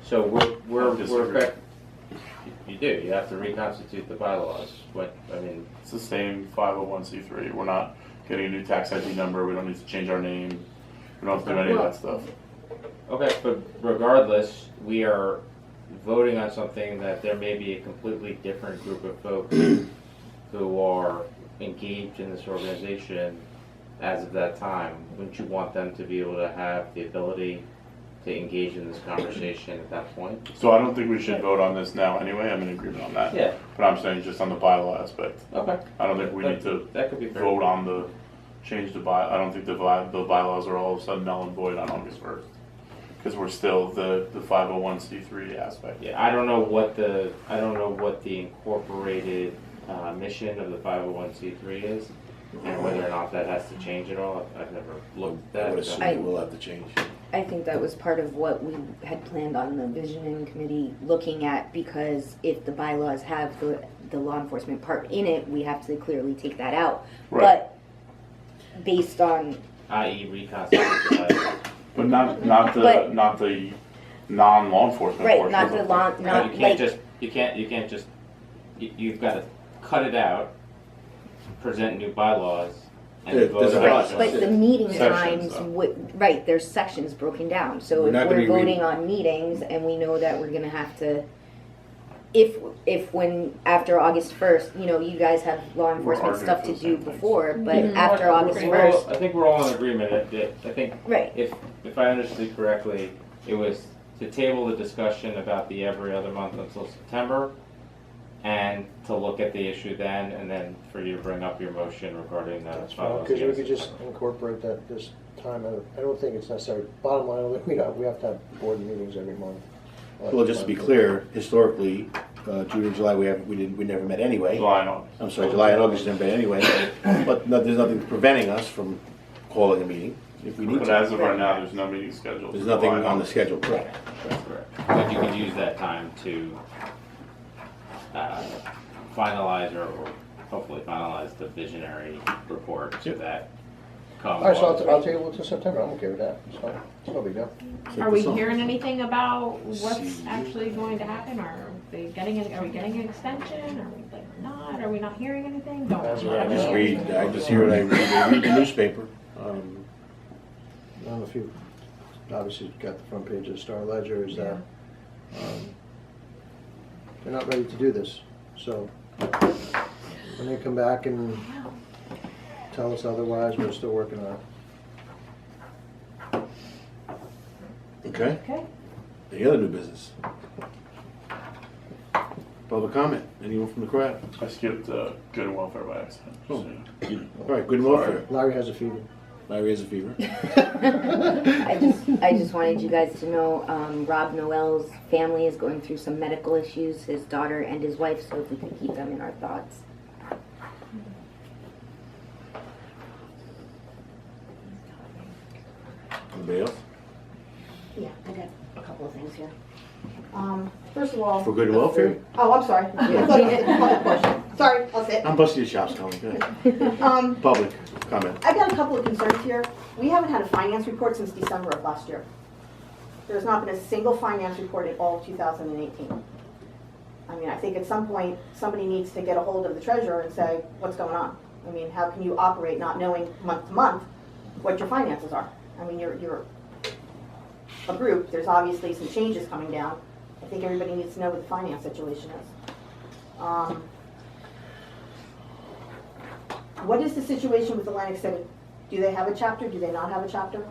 So we're disagree. you do. You have to reconstitute the bylaws. It's the same 501c3. We're not getting a new tax ID number. We don't need to change our name. We don't have to do any of that stuff. Okay, but regardless, we are voting on something that there may be a completely different group of folks who are engaged in this organization as of that time. Wouldn't you want them to be able to have the ability to engage in this conversation at that point? So I don't think we should vote on this now anyway. I'm in agreement on that. Yeah. But I'm saying just on the bylaw aspect. Okay. I don't think we need to That could be fair. vote on the change the by. I don't think the bylaws are all of a sudden null and void on August 1st. Because we're still the 501c3 aspect. Yeah, I don't know what the incorporated mission of the 501c3 is, and whether or not that has to change at all. I've never looked at I would that. assume it will have to change. I think that was part of what we had planned on the visioning committee looking at, because if the bylaws have the law enforcement part in it, we have to clearly take that out. Right. But based on, I.e. reconstitute the bylaws. But not the non-law enforcement right, portion. not the law, No, not you can't like, you've got to cut it out, present new bylaws, and There's vote a on right, process. it. but the meeting Sections, times, though. right, there's sections broken down. So We're if not gonna we're be reading- voting on meetings and we know that we're gonna have to, if when, after August 1st, you guys have law enforcement arguing stuff for to the do same things. before, but Yeah. after August We're all- 1st, I think we're all in agreement. I think right, if I understood correctly, it was to table the discussion about the every other month until September, and to look at the issue then, and then for you to bring up your motion regarding the That's fine, bylaws. because we against could just September. incorporate that this time. I don't think it's necessary. Bottom line, we have to have board meetings every month. Well, just to be clear, historically, June and July, we never met anyway. July and August. I'm sorry, July and August never met anyway. But there's nothing preventing us from calling a meeting if we need But to. as of right now, there's no meeting scheduled. There's for nothing July and on the August. schedule, correct? That's correct. But you could use that time to finalize or hopefully finalize the visionary report so that come. All right, so August. I'll table it till September. I'm okay with that. It's fine. It's no big deal. Are we hearing anything about what's actually going to happen? Are we getting an extension? Are we not? Are we not hearing anything? Don't. As of right I just now. hear it, I read the newspaper. I don't know if you obviously got the front page of the Star Ledger, is that they're not ready to do this. So when they come back and tell us otherwise, we're still working on it. Okay, Okay. any other new business? Public comment, anyone from the crowd? I skipped good and welfare by accident. Oh. So, All right, good and welfare. Larry has a fever. Larry has a fever. I just wanted you guys to know, Rob Noel's family is going through some medical issues, his daughter and his wife, so if we could keep them in our thoughts. Anybody else? Yeah, I got a couple of things here. First of all. For good and welfare? Oh, I'm sorry. I thought it was the public portion. Sorry, I'll sit. I'm busting your chops, Colin, go ahead. Public comment. I've got a couple of concerns here. We haven't had a finance report since December of last year. There's not been a single finance report in all of 2018. I mean, I think at some point, somebody needs to get a hold of the treasurer and say, what's going on? I mean, how can you operate not knowing month to month what your finances are? I mean, you're a group, there's obviously some changes coming down. I think everybody needs to know what the finance situation is. What is the situation with Atlantic City? Do they have a chapter? Do they not have a chapter?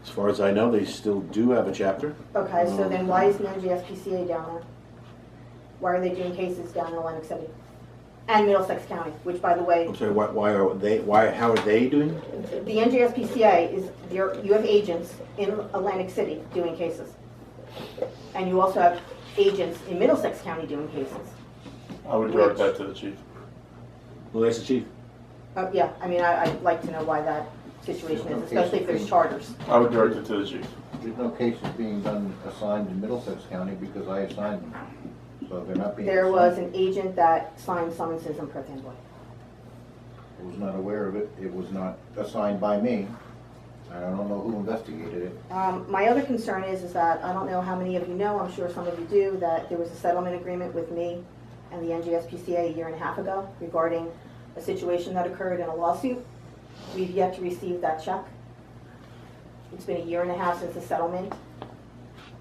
As far as I know, they still do have a chapter. Okay, so then why is the NGSPCA down there? Why are they doing cases down in Atlantic City? And Middlesex County, which by the way, I'm sorry, how are they doing it? the NGSPCA is, you have agents in Atlantic City doing cases. And you also have agents in Middlesex County doing cases. I would direct that to the chief. Well, that's the chief. Yeah, I mean, I'd like to know why that situation is, especially if there's charters. I would direct it to the chief. There's no cases being assigned in Middlesex County because I assigned them. So they're not being There was assigned. an agent that signed summonses in Perth Amboy. I was not aware of it. It was not assigned by me. I don't know who investigated it. My other concern is that, I don't know how many of you know, I'm sure some of you do, that there was a settlement agreement with me and the NJSPCA a year and a half ago regarding a situation that occurred in a lawsuit. We've yet to receive that check. It's been a year and a half since the settlement.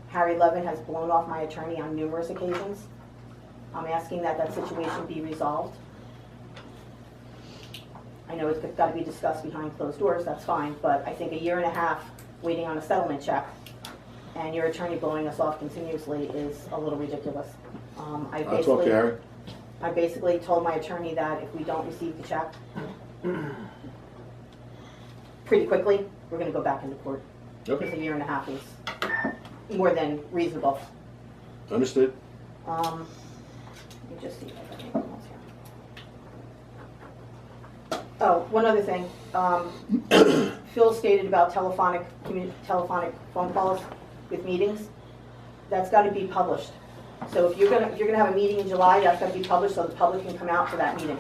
Harry Levin has blown off my attorney on numerous occasions. I'm asking that that situation be resolved. I know it's got to be discussed behind closed doors, that's fine, but I think a year and a half waiting on a settlement check and your attorney blowing us off continuously is a little ridiculous. I'll talk to Harry. I basically told my attorney that if we don't receive the check pretty quickly, we're going to go back into court. Okay. Because a year and a half is more than reasonable. Understood. Let me just see if I got anything else here. Oh, one other thing. Phil stated about telephonic phone calls with meetings. That's got to be published. So if you're gonna have a meeting in July, that's got to be published so the public can come out for that meeting.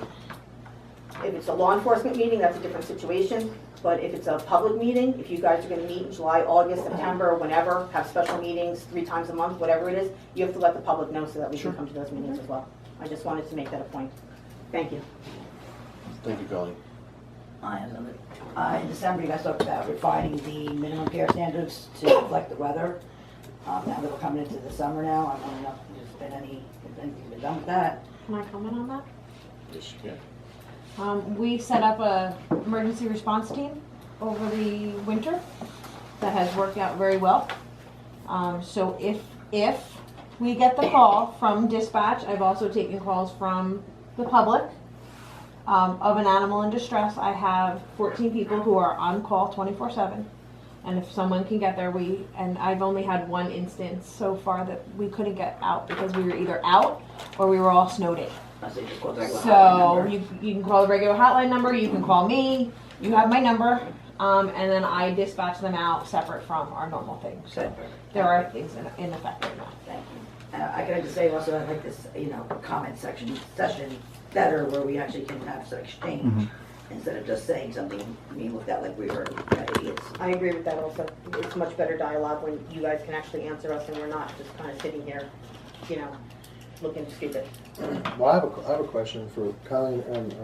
If it's a law enforcement meeting, that's a different situation. But if it's a public meeting, if you guys are going to meet in July, August, September, whenever, have special meetings 3 times a month, whatever it is, you have to let the public know so that we can come to those meetings as well. I just wanted to make that a point. Thank you. Thank you, Colleen. In December, you guys talked about refining the minimum care standards to reflect the weather. Now that we're coming into the summer now, I don't know if there's been anything been done with that. Can I comment on that? Yes, you can. We set up a emergency response team over the winter that has worked out very well. So if we get the call from dispatch, I've also taken calls from the public of an animal in distress. I have 14 people who are on call 24/7. And if someone can get there, and I've only had one instance so far that we couldn't get out because we were either out or we were all snowed in. So you just call the regular hotline So number. you can call the regular hotline number, you can call me, you have my number, and then I dispatch them out separate from our normal thing. So there are things in effect right now. Thank you. I can just say also, I like this, comment session better where we actually can have some exchange instead of just saying something being looked at like we were idiots. I agree with that also. It's much better dialogue when you guys can actually answer us and we're not just kind of sitting here, looking stupid. Well, I have a question for Colleen and,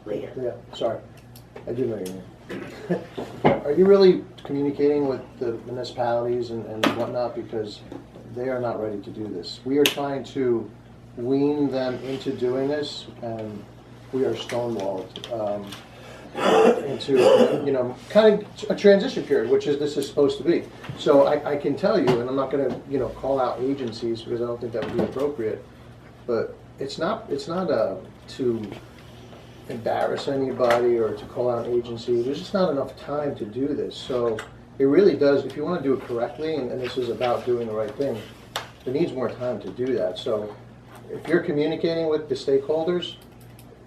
Later. yeah, sorry. I do know your name. Are you really communicating with the municipalities and whatnot, because they are not ready to do this? We are trying to wean them into doing this, and we are stonewalled into, kind of a transition period, which is this is supposed to be. So I can tell you, and I'm not going to, call out agencies because I don't think that would be appropriate, but it's not to embarrass anybody or to call out an agency. There's just not enough time to do this. So it really does, if you want to do it correctly, and this is about doing the right thing, there needs more time to do that. So if you're communicating with the stakeholders,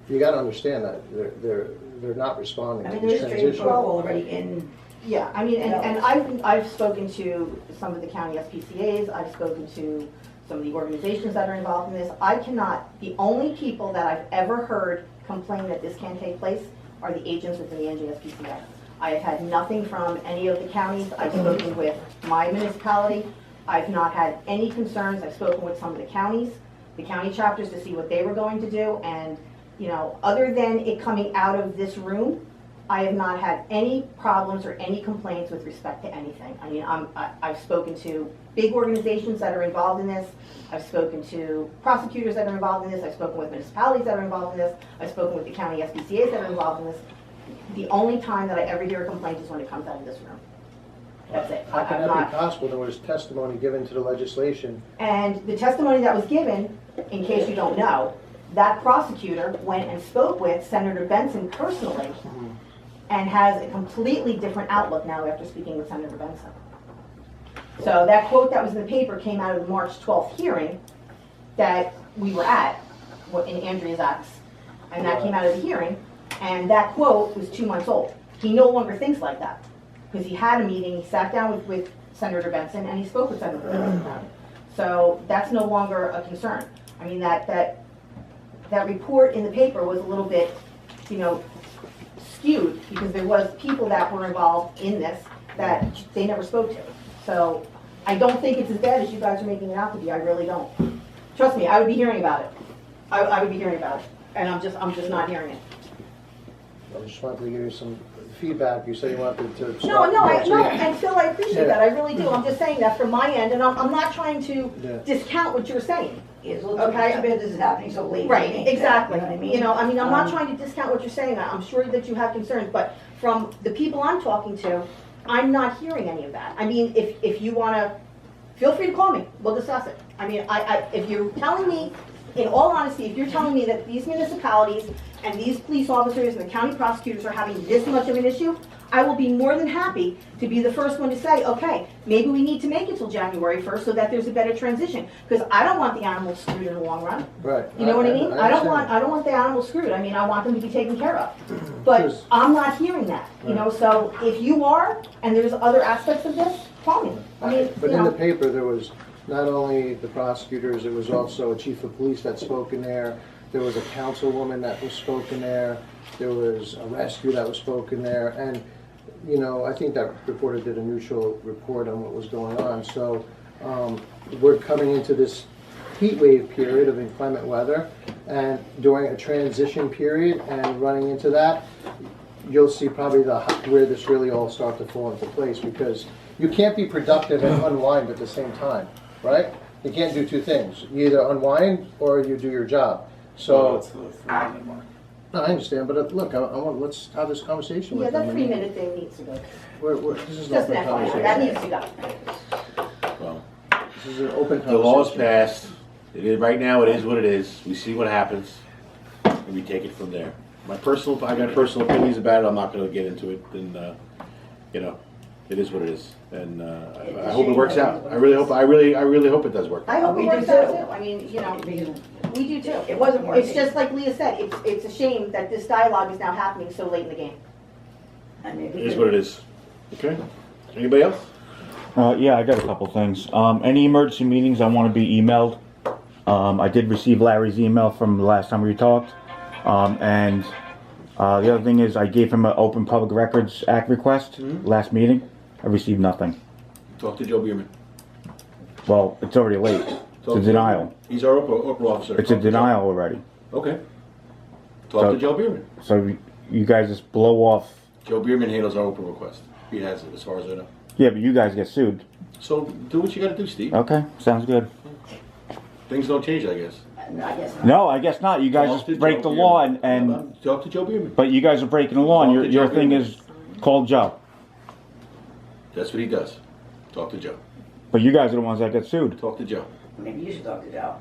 you got to understand that they're not responding I to mean, this there's training transition. protocol already in. Yeah, I mean, and I've spoken to some of the county SPCAs, I've spoken to some of the organizations that are involved in this. The only people that I've ever heard complain that this can't take place are the agents within the NJSPCA. I have had nothing from any of the counties. I've spoken with my municipality. I've not had any concerns. I've spoken with some of the counties, the county chapters, to see what they were going to do. And, other than it coming out of this room, I have not had any problems or any complaints with respect to anything. I mean, I've spoken to big organizations that are involved in this. I've spoken to prosecutors that are involved in this. I've spoken with municipalities that are involved in this. I've spoken with the county SPCAs that are involved in this. The only time that I ever hear a complaint is when it comes out of this room. That's it. How can I'm that not- be possible? There was testimony given to the legislation. And the testimony that was given, in case you don't know, that prosecutor went and spoke with Senator Benson personally and has a completely different outlook now after speaking with Senator Benson. So that quote that was in the paper came out of the March 12th hearing that we were at in Andrea's acts. And that came out of the hearing, and that quote was 2 months old. He no longer thinks like that, because he had a meeting, he sat down with Senator Benson, and he spoke with Senator Benson about it. So that's no longer a concern. I mean, that report in the paper was a little bit, skewed because there was people that were involved in this that they never spoke to. So I don't think it's as bad as you guys are making it out to be. I really don't. Trust me, I would be hearing about it. I would be hearing about it, and I'm just not hearing it. I just wanted to give you some feedback. You said you wanted to No, start. and Phil, I appreciate that. I really do. I'm just saying that from my end, and I'm not trying to Yeah. discount what you're saying. It's a little too bad this is happening so late. Right, exactly. You know what I mean? You know, I mean, I'm not trying to discount what you're saying. I'm sure that you have concerns, but from the people I'm talking to, I'm not hearing any of that. I mean, if you wanna, feel free to call me. We'll discuss it. I mean, if you're telling me, in all honesty, if you're telling me that these municipalities and these police officers and the county prosecutors are having this much of an issue, I will be more than happy to be the first one to say, okay, maybe we need to make it till January 1st so that there's a better transition. Because I don't want the animals screwed in the long run. Right. You know what I mean? I don't understand. want the animals screwed. I mean, I want them to be taken care of. But Because- I'm not hearing that, you know, so if you are, and there's other aspects of this, call me. I mean, But you in the know, paper, there was not only the prosecutors, it was also a chief of police that spoke in there. There was a councilwoman that was spoken there. There was a rescue that was spoken there. And, you know, I think that reporter did a neutral report on what was going on. So we're coming into this heat wave period of inclement weather. And during a transition period and running into that, you'll see probably where this really all start to fall into place, because you can't be productive and unwind at the same time, right? You can't do two things. You either unwind or you do your job. So, that's the 3-minute mark. no, I understand, but look, let's have this conversation yeah, with that them. 3-minute thing needs to go. This is an Just open an FYI, conversation. that needs to go. Well, This is an open the law is conversation. passed. It is, right now, it is what it is. We see what happens, and we take it from there. I got personal opinions about it. I'm not gonna get into it, and, you know, it is what it is. And, I hope it works out. I really hope it does work. I hope We it do works out too. too. I mean, you know, Because we do too. it wasn't working. It's just like Leah said, it's a shame that this dialogue is now happening so late in the game. I mean, It is what it is. Okay? Anybody else? Yeah, I got a couple things. Any emergency meetings, I want to be emailed. I did receive Larry's email from the last time we talked. And the other thing is I gave him an Open Public Records Act request last meeting. I received nothing. Talk to Joe Bierman. Well, it's already late. It's a denial. He's our Oprah officer. It's a Talk to Joe. denial already. Okay. Talk So- to Joe Bierman. So you guys just blow off. Joe Bierman handles our Oprah request. He has it, as far as I know. Yeah, but you guys get sued. So do what you gotta do, Steve. Okay, sounds good. Things don't change, I guess. I guess not. No, I guess not. You guys Talk to just break Joe the law Bierman. and Talk to Joe Bierman. but you guys are breaking the law and Talk to your Joe thing Bierman. is called Joe. That's what he does. Talk to Joe. But you guys are the ones that get sued. Talk to Joe. Maybe you should talk to Joe.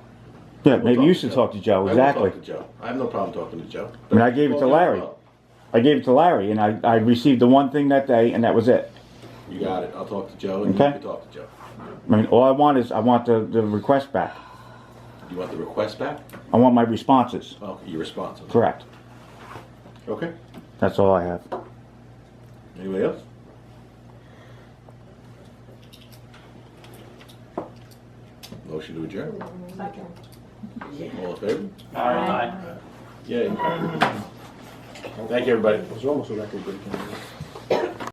Yeah, I will maybe talk you to should Joe. talk to Joe. I will Exactly. talk to Joe. I have no problem talking to Joe. I mean, I gave it to Larry. I gave it to Larry, and I received the one thing that day, and that was it. You got it. I'll talk to Joe, and Okay. you can talk to Joe. I mean, all I want is the request back. You want the request back? I want my responses. Oh, your response. Correct. Okay. That's all I have. Anybody else? Motion to adjourn. All in favor? Aye. Yay. Thank you, everybody. It was almost a record breaking.